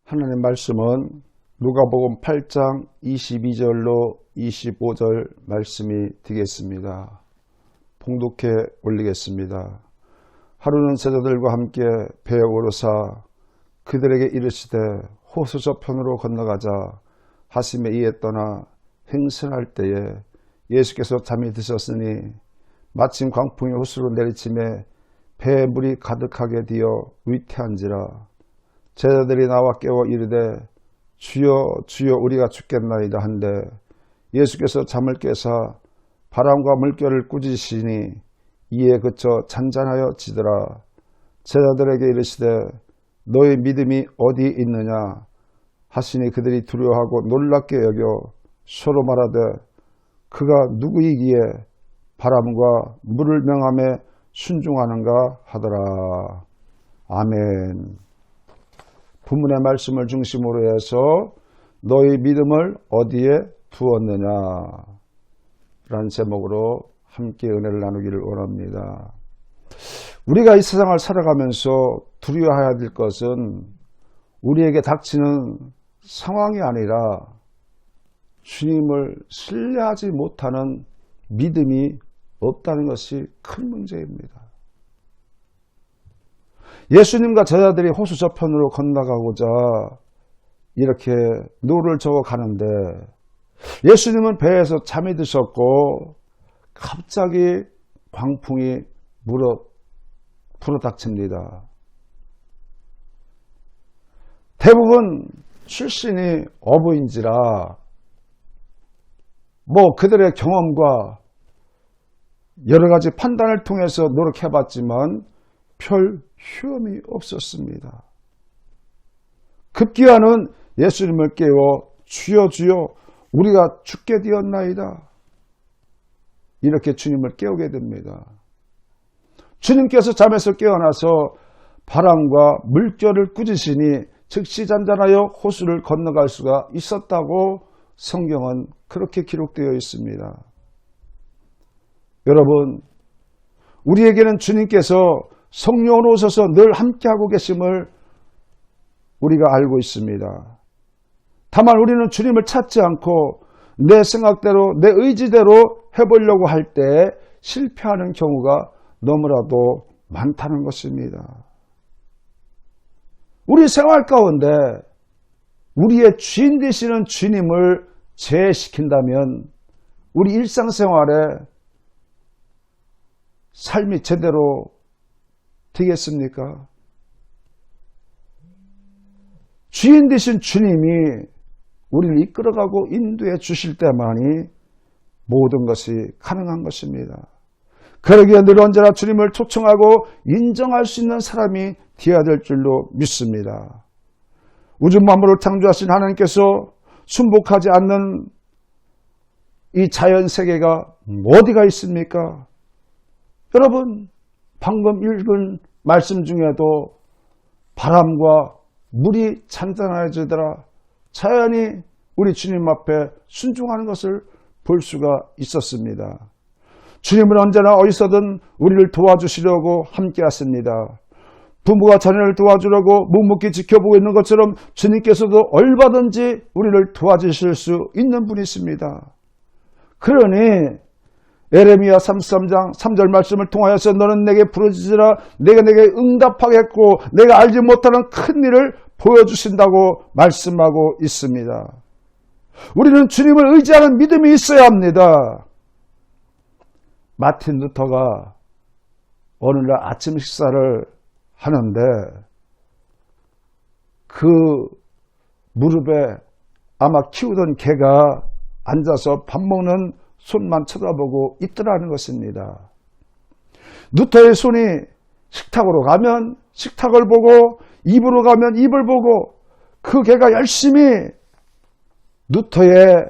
하나님 말씀은 누가복음 8장 22절로 25절 말씀이 되겠습니다. 봉독해 올리겠습니다. 하루는 제자들과 함께 배에 오르사 그들에게 이르시되 호수 저편으로 건너가자 하심에 이에 떠나 행선할 때에 예수께서 잠이 드셨으니 마침 광풍이 호수로 내리침에 배에 물이 가득하게 되어 위태한지라. 제자들이 나와 깨워 이르되 주여 주여 우리가 죽겠나이다 한데 예수께서 잠을 깨사 바람과 물결을 꾸짖으시니 이에 그쳐 잔잔하여 지더라. 제자들에게 이르시되 너희 믿음이 어디 있느냐 하시니 그들이 두려워하고 놀랍게 여겨 서로 말하되 그가 누구이기에 바람과 물을 명함에 순종하는가 하더라. 아멘. 본문의 말씀을 중심으로 해서 너희 믿음을 어디에 두었느냐 라는 제목으로 함께 은혜를 나누기를 원합니다. 우리가 이 세상을 살아가면서 두려워해야 될 것은 우리에게 닥치는 상황이 아니라 주님을 신뢰하지 못하는 믿음이 없다는 것이 큰 문제입니다. 예수님과 제자들이 호수 저편으로 건너가고자 이렇게 노를 저어 가는데 예수님은 배에서 잠이 드셨고 갑자기 광풍이 불어닥칩니다. 대부분 출신이 어부인지라 그들의 경험과 여러 가지 판단을 통해서 노력해봤지만 별 휴엄이 없었습니다. 급기야는 예수님을 깨워 주여 주여 우리가 죽게 되었나이다. 이렇게 주님을 깨우게 됩니다. 주님께서 잠에서 깨어나서 바람과 물결을 꾸짖으시니 즉시 잔잔하여 호수를 건너갈 수가 있었다고 성경은 그렇게 기록되어 있습니다. 여러분, 우리에게는 주님께서 성령으로 오셔서 늘 함께하고 계심을 우리가 알고 있습니다. 다만 우리는 주님을 찾지 않고 내 생각대로 내 의지대로 해보려고 할 때 실패하는 경우가 너무나도 많다는 것입니다. 우리 생활 가운데 우리의 주인 되시는 주님을 제외시킨다면 우리 일상생활에 삶이 제대로 되겠습니까? 주인 되신 주님이 우리를 이끌어가고 인도해 주실 때만이 모든 것이 가능한 것입니다. 그러기에 늘 언제나 주님을 초청하고 인정할 수 있는 사람이 되어야 될 줄로 믿습니다. 우주 만물을 창조하신 하나님께서 순복하지 않는 이 자연 세계가 어디가 있습니까? 여러분, 방금 읽은 말씀 중에도 바람과 물이 잔잔해지더라. 자연이 우리 주님 앞에 순종하는 것을 볼 수가 있었습니다. 주님은 언제나 어디서든 우리를 도와주시려고 함께 하십니다. 부모가 자녀를 도와주려고 묵묵히 지켜보고 있는 것처럼 주님께서도 얼마든지 우리를 도와주실 수 있는 분이십니다. 그러니 에레미야 33장 3절 말씀을 통하여서 너는 내게 부르짖으라 내가 내게 응답하겠고 내가 알지 못하는 큰 일을 보여주신다고 말씀하고 있습니다. 우리는 주님을 의지하는 믿음이 있어야 합니다. 마틴 루터가 어느 날 아침 식사를 하는데 그 무릎에 아마 키우던 개가 앉아서 밥 먹는 손만 쳐다보고 있더라는 것입니다. 루터의 손이 식탁으로 가면 식탁을 보고 입으로 가면 입을 보고 그 개가 열심히 루터의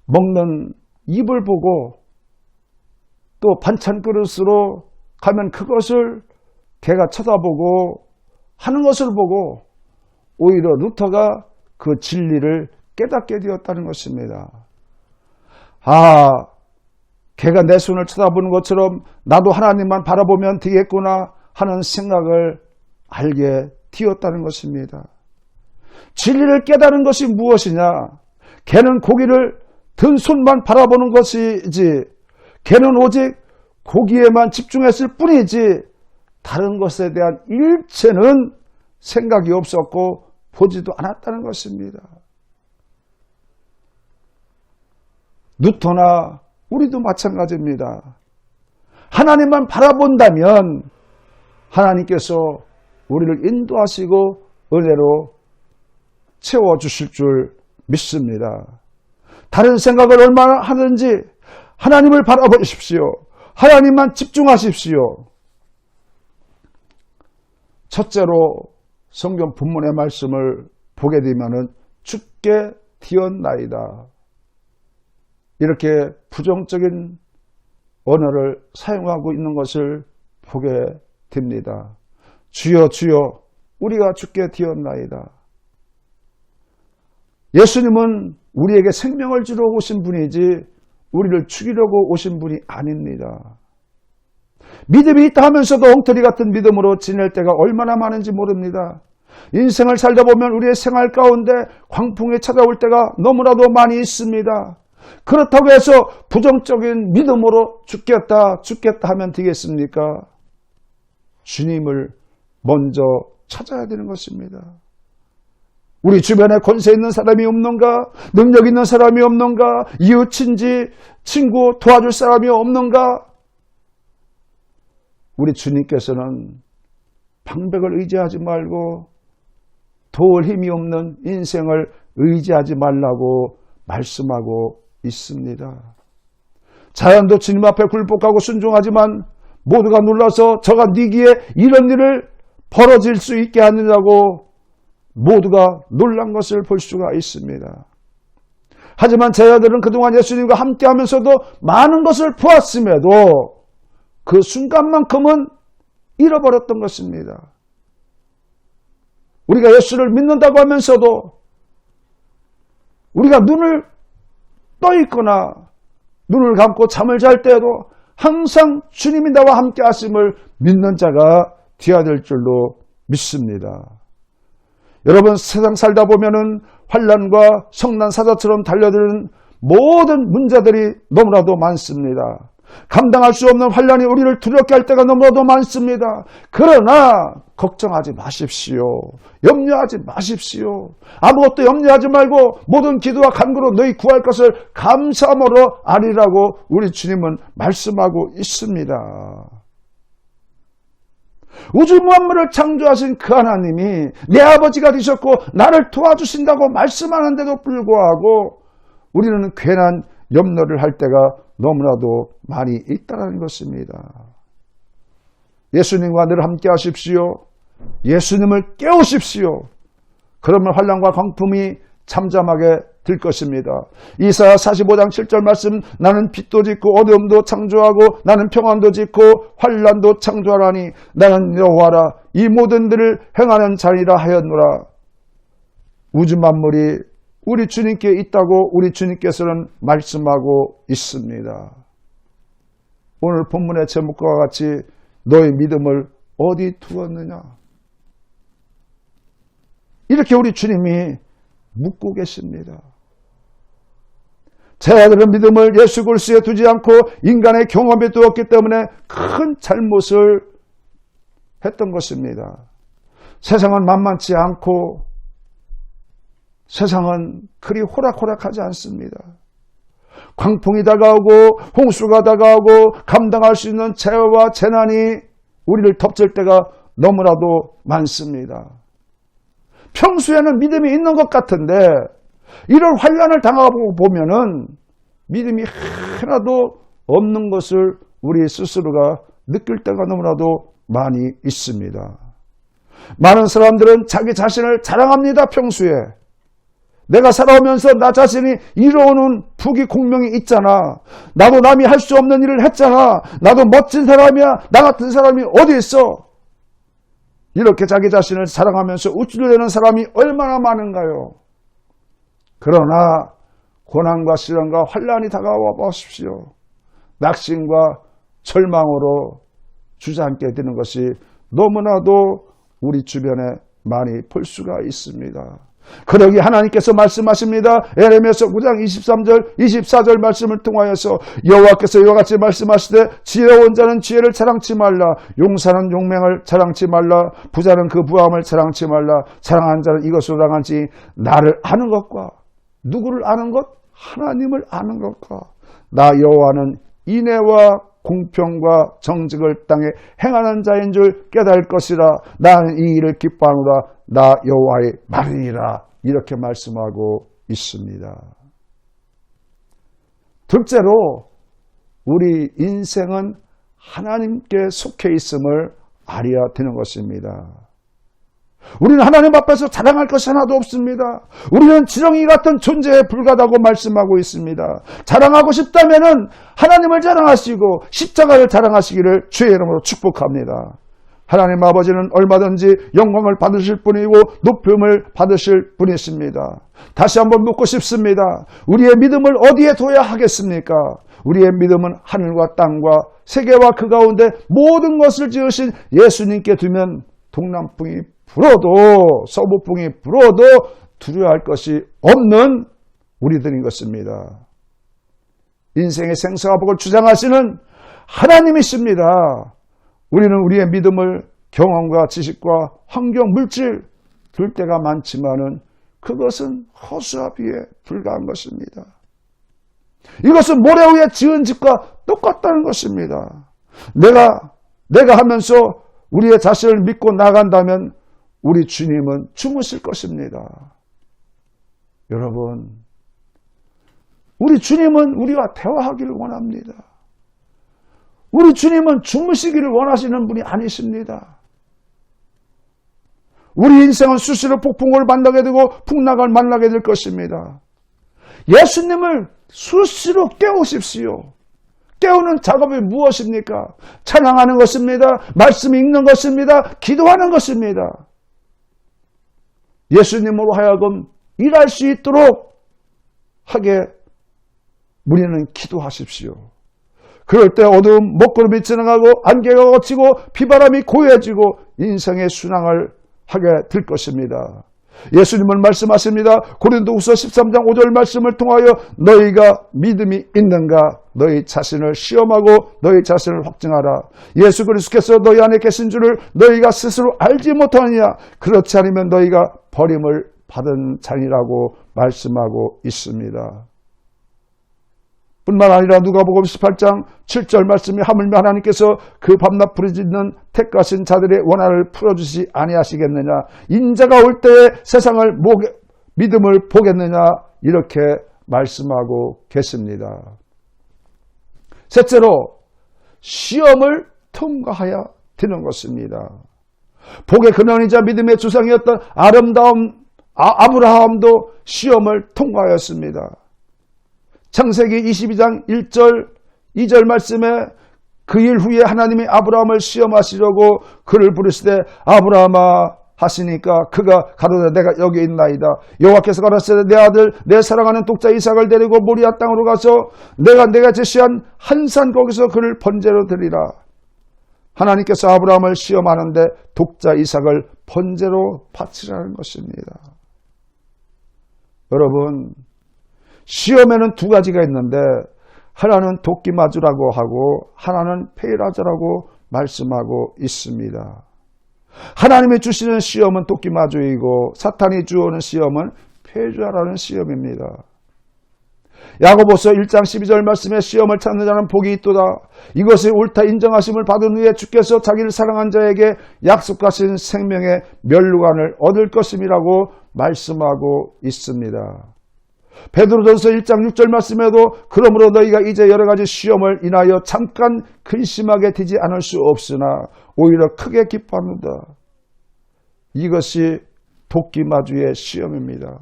먹는 입을 보고 또 반찬 그릇으로 가면 그것을 개가 쳐다보고 하는 것을 보고 오히려 루터가 그 진리를 깨닫게 되었다는 것입니다. 개가 내 손을 쳐다보는 것처럼 나도 하나님만 바라보면 되겠구나 하는 생각을 알게 되었다는 것입니다. 진리를 깨달은 것이 무엇이냐? 걔는 고기를 든 손만 바라보는 것이지, 걔는 오직 고기에만 집중했을 뿐이지 다른 것에 대한 일체는 생각이 없었고 보지도 않았다는 것입니다. 누터나 우리도 마찬가지입니다. 하나님만 바라본다면 하나님께서 우리를 인도하시고 은혜로 채워주실 줄 믿습니다. 다른 생각을 얼마나 하든지 하나님을 바라보십시오. 하나님만 집중하십시오. 첫째로 성경 본문의 말씀을 보게 되면은 주께 드렸나이다. 이렇게 부정적인 언어를 사용하고 있는 것을 보게 됩니다. 주여 주여 우리가 주께 드렸나이다. 예수님은 우리에게 생명을 주러 오신 분이지 우리를 죽이려고 오신 분이 아닙니다. 믿음이 있다 하면서도 엉터리 같은 믿음으로 지낼 때가 얼마나 많은지 모릅니다. 인생을 살다 보면 우리의 생활 가운데 광풍이 찾아올 때가 너무나도 많이 있습니다. 그렇다고 해서 부정적인 믿음으로 죽겠다 하면 되겠습니까? 주님을 먼저 찾아야 되는 것입니다. 우리 주변에 권세 있는 사람이 없는가? 능력 있는 사람이 없는가? 이웃, 친구 도와줄 사람이 없는가? 우리 주님께서는 방백을 의지하지 말고 도울 힘이 없는 인생을 의지하지 말라고 말씀하고 있습니다. 자연도 주님 앞에 굴복하고 순종하지만 모두가 놀라서 저가 니기에 이런 일을 벌어질 수 있게 하느냐고 모두가 놀란 것을 볼 수가 있습니다. 하지만 제자들은 그동안 예수님과 함께 하면서도 많은 것을 보았음에도 그 순간만큼은 잃어버렸던 것입니다. 우리가 예수를 믿는다고 하면서도 우리가 눈을 떠 있거나 눈을 감고 잠을 잘 때에도 항상 주님이 나와 함께 하심을 믿는 자가 되어야 될 줄로 믿습니다. 여러분, 세상 살다 보면은 환난과 성난 사자처럼 달려드는 모든 문제들이 너무나도 많습니다. 감당할 수 없는 환난이 우리를 두렵게 할 때가 너무나도 많습니다. 그러나 걱정하지 마십시오. 염려하지 마십시오. 아무것도 염려하지 말고 모든 기도와 간구로 너희 구할 것을 감사함으로 아리라고 우리 주님은 말씀하고 있습니다. 우주 만물을 창조하신 그 하나님이 내 아버지가 되셨고 나를 도와주신다고 말씀하는데도 불구하고 우리는 괜한 염려를 할 때가 너무나도 많이 있다는 것입니다. 예수님과 늘 함께 하십시오. 예수님을 깨우십시오. 그러면 환난과 광풍이 잠잠하게 될 것입니다. 이사야 45장 7절 말씀, 나는 빛도 짓고 어두움도 창조하고 나는 평안도 짓고 환난도 창조하라니 나는 여호와라 이 모든 일을 행하는 자니라 하였노라. 우주 만물이 우리 주님께 있다고 우리 주님께서는 말씀하고 있습니다. 오늘 본문의 제목과 같이 너의 믿음을 어디 두었느냐? 이렇게 우리 주님이 묻고 계십니다. 제자들은 믿음을 예수 그리스도에 두지 않고 인간의 경험에 두었기 때문에 큰 잘못을 했던 것입니다. 세상은 만만치 않고 세상은 그리 호락호락하지 않습니다. 광풍이 다가오고 홍수가 다가오고 감당할 수 있는 재해와 재난이 우리를 덮칠 때가 너무나도 많습니다. 평소에는 믿음이 있는 것 같은데 이런 환난을 당하고 보면은 믿음이 하나도 없는 것을 우리 스스로가 느낄 때가 너무나도 많이 있습니다. 많은 사람들은 자기 자신을 자랑합니다. 평소에 내가 살아오면서 나 자신이 이루어오는 부귀 공명이 있잖아. 나도 남이 할 수 없는 일을 했잖아. 나도 멋진 사람이야. 나 같은 사람이 어디 있어? 이렇게 자기 자신을 자랑하면서 우쭐대는 사람이 얼마나 많은가요? 그러나 고난과 시련과 환난이 다가와 보십시오. 낙심과 절망으로 주저앉게 되는 것이 너무나도 우리 주변에 많이 볼 수가 있습니다. 그러기 하나님께서 말씀하십니다. 에레미야서 9장 23절 24절 말씀을 통하여서 여호와께서 이와 같이 말씀하시되 지혜로운 자는 지혜를 자랑치 말라. 용사는 용맹을 자랑치 말라. 부자는 그 부함을 자랑치 말라. 자랑한 자는 이것으로 당한지 나를 아는 것과 누구를 아는 것? 하나님을 아는 것과 나 여호와는 인애와 공평과 정직을 땅에 행하는 자인 줄 깨달을 것이라. 나는 이 일을 기뻐하노라. 나 여호와의 말이니라. 이렇게 말씀하고 있습니다. 둘째로 우리 인생은 하나님께 속해 있음을 알아야 되는 것입니다. 우리는 하나님 앞에서 자랑할 것이 하나도 없습니다. 우리는 지렁이 같은 존재에 불과하다고 말씀하고 있습니다. 자랑하고 싶다면 하나님을 자랑하시고 십자가를 자랑하시기를 주의 이름으로 축복합니다. 하나님 아버지는 얼마든지 영광을 받으실 분이고 높임을 받으실 분이십니다. 다시 한번 묻고 싶습니다. 우리의 믿음을 어디에 둬야 하겠습니까? 우리의 믿음은 하늘과 땅과 세계와 그 가운데 모든 것을 지으신 예수님께 두면 동남풍이 불어도 서북풍이 불어도 두려워할 것이 없는 우리들인 것입니다. 인생의 생사와 복을 주장하시는 하나님이십니다. 우리는 우리의 믿음을 경험과 지식과 환경, 물질 들 때가 많지만은 그것은 허수아비에 불과한 것입니다. 이것은 모래 위에 지은 집과 똑같다는 것입니다. 내가 하면서 우리의 자신을 믿고 나간다면 우리 주님은 주무실 것입니다. 여러분, 우리 주님은 우리와 대화하기를 원합니다. 우리 주님은 주무시기를 원하시는 분이 아니십니다. 우리 인생은 수시로 폭풍을 만나게 되고 풍랑을 만나게 될 것입니다. 예수님을 수시로 깨우십시오. 깨우는 작업이 무엇입니까? 찬양하는 것입니다. 말씀 읽는 것입니다. 기도하는 것입니다. 예수님으로 하여금 일할 수 있도록 하게 우리는 기도하십시오. 그럴 때 어두운 먹구름이 지나가고 안개가 걷히고 비바람이 고요해지고 인생의 순항을 하게 될 것입니다. 예수님은 말씀하십니다. 고린도후서 13장 5절 말씀을 통하여 너희가 믿음이 있는가 너희 자신을 시험하고 너희 자신을 확증하라. 예수 그리스도께서 너희 안에 계신 줄을 너희가 스스로 알지 못하느냐. 그렇지 않으면 너희가 버림을 받은 자니라고 말씀하고 있습니다. 뿐만 아니라 누가복음 18장 7절 말씀이 하물며 하나님께서 그 밤낮 부르짖는 택하신 자들의 원한을 풀어주시 아니하시겠느냐. 인자가 올 때에 세상을 믿음을 보겠느냐. 이렇게 말씀하고 계십니다. 셋째로 시험을 통과해야 되는 것입니다. 복의 근원이자 믿음의 주상이었던 아브라함도 시험을 통과하였습니다. 창세기 22장 1절 2절 말씀에 그 일 후에 하나님이 아브라함을 시험하시려고 그를 부르시되 아브라함아 하시니까 그가 가로되 내가 여기 있나이다. 여호와께서 가라사대 내 아들 내 사랑하는 독자 이삭을 데리고 모리아 땅으로 가서 내가 제시한 한 산 거기서 그를 번제로 드리라. 하나님께서 아브라함을 시험하는데 독자 이삭을 번제로 바치라는 것입니다. 여러분, 시험에는 두 가지가 있는데 하나는 도끼마주라고 하고 하나는 페이라자라고 말씀하고 있습니다. 하나님이 주시는 시험은 도끼마주이고 사탄이 주어오는 시험은 페이라라는 시험입니다. 야고보서 1장 12절 말씀에 시험을 찾는 자는 복이 있도다. 이것이 옳다 인정하심을 받은 후에 주께서 자기를 사랑한 자에게 약속하신 생명의 면류관을 얻을 것임이라고 말씀하고 있습니다. 베드로전서 1장 6절 말씀에도 그러므로 너희가 이제 여러 가지 시험을 인하여 잠깐 근심하게 되지 않을 수 없으나 오히려 크게 기뻐합니다. 이것이 도끼마주의 시험입니다.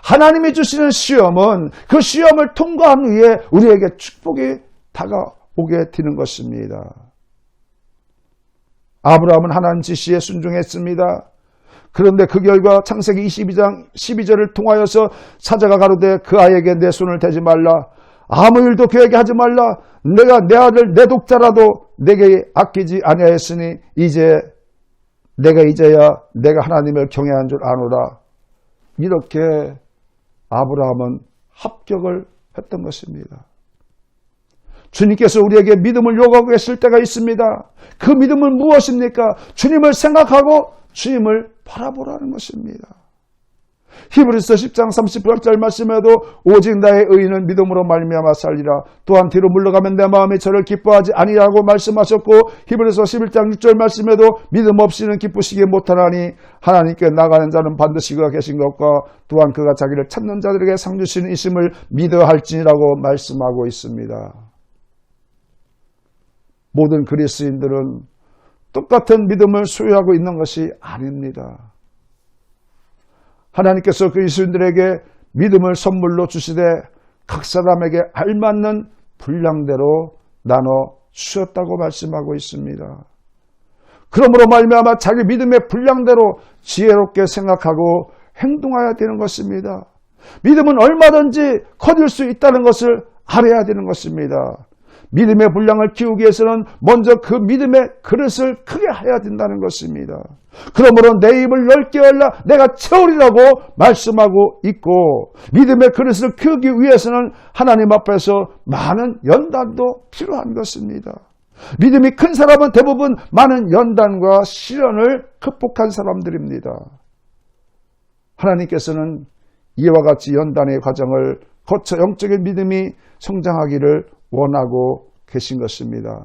하나님이 주시는 시험은 그 시험을 통과한 후에 우리에게 축복이 다가오게 되는 것입니다. 아브라함은 하나님 지시에 순종했습니다. 그런데 그 결과 창세기 22장 12절을 통하여서 사자가 가로되 그 아이에게 내 손을 대지 말라. 아무 일도 그에게 하지 말라. 내가 내 아들 내 독자라도 내게 아끼지 아니하였으니 이제야 내가 하나님을 경외한 줄 아노라. 이렇게 아브라함은 합격을 했던 것입니다. 주님께서 우리에게 믿음을 요구하고 계실 때가 있습니다. 그 믿음은 무엇입니까? 주님을 생각하고 주님을 바라보라는 것입니다. 히브리서 10장 38절 말씀에도 오직 나의 의인은 믿음으로 말미암아 살리라. 또한 뒤로 물러가면 내 마음이 저를 기뻐하지 아니라고 말씀하셨고, 히브리서 11장 6절 말씀에도 믿음 없이는 기쁘시기 못하나니 하나님께 나가는 자는 반드시 그가 계신 것과 또한 그가 자기를 찾는 자들에게 상 주시는 있음을 믿어야 할지니라고 말씀하고 있습니다. 모든 그리스도인들은 똑같은 믿음을 소유하고 있는 것이 아닙니다. 하나님께서 그리스도인들에게 믿음을 선물로 주시되 각 사람에게 알맞는 분량대로 나눠 주셨다고 말씀하고 있습니다. 그러므로 말미암아 자기 믿음의 분량대로 지혜롭게 생각하고 행동해야 되는 것입니다. 믿음은 얼마든지 커질 수 있다는 것을 알아야 되는 것입니다. 믿음의 분량을 키우기 위해서는 먼저 그 믿음의 그릇을 크게 해야 된다는 것입니다. 그러므로 내 입을 넓게 열라 내가 채우리라고 말씀하고 있고, 믿음의 그릇을 키우기 위해서는 하나님 앞에서 많은 연단도 필요한 것입니다. 믿음이 큰 사람은 대부분 많은 연단과 시련을 극복한 사람들입니다. 하나님께서는 이와 같이 연단의 과정을 거쳐 영적인 믿음이 성장하기를 원하고 계신 것입니다.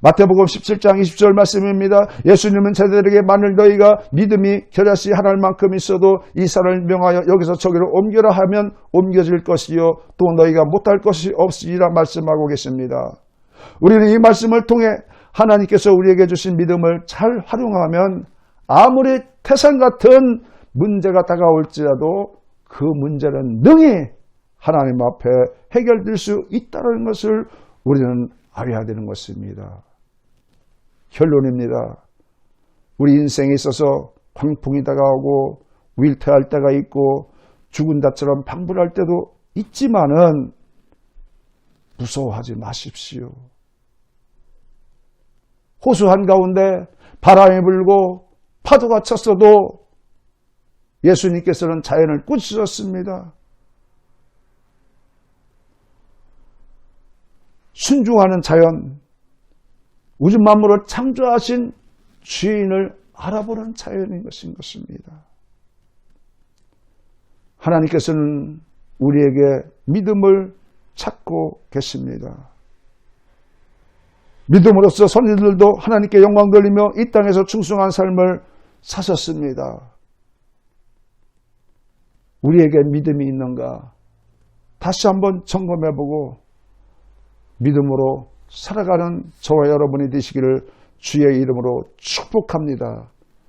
마태복음 17장 20절 말씀입니다. 예수님은 제자들에게 만일 너희가 믿음이 겨자씨 한 알만큼 있어도 이 산을 명하여 여기서 저기로 옮겨라 하면 옮겨질 것이요 또 너희가 못할 것이 없으리라 말씀하고 계십니다. 우리는 이 말씀을 통해 하나님께서 우리에게 주신 믿음을 잘 활용하면 아무리 태산 같은 문제가 다가올지라도 그 문제는 능히 하나님 앞에 해결될 수 있다는 것을 우리는 알아야 되는 것입니다. 결론입니다. 우리 인생에 있어서 광풍이 다가오고 위태할 때가 있고 죽은 자처럼 방불할 때도 있지만은 무서워하지 마십시오. 호수 한가운데 바람이 불고 파도가 쳤어도 예수님께서는 자연을 꾸짖으셨습니다. 순종하는 자연, 우주 만물을 창조하신 주인을 알아보는 자연인 것입니다. 하나님께서는 우리에게 믿음을 찾고 계십니다. 믿음으로써 선지들도 하나님께 영광 돌리며 이 땅에서 충성한 삶을 사셨습니다. 우리에게 믿음이 있는가? 다시 한번 점검해보고 믿음으로 살아가는 저와 여러분이 되시기를 주의 이름으로 축복합니다.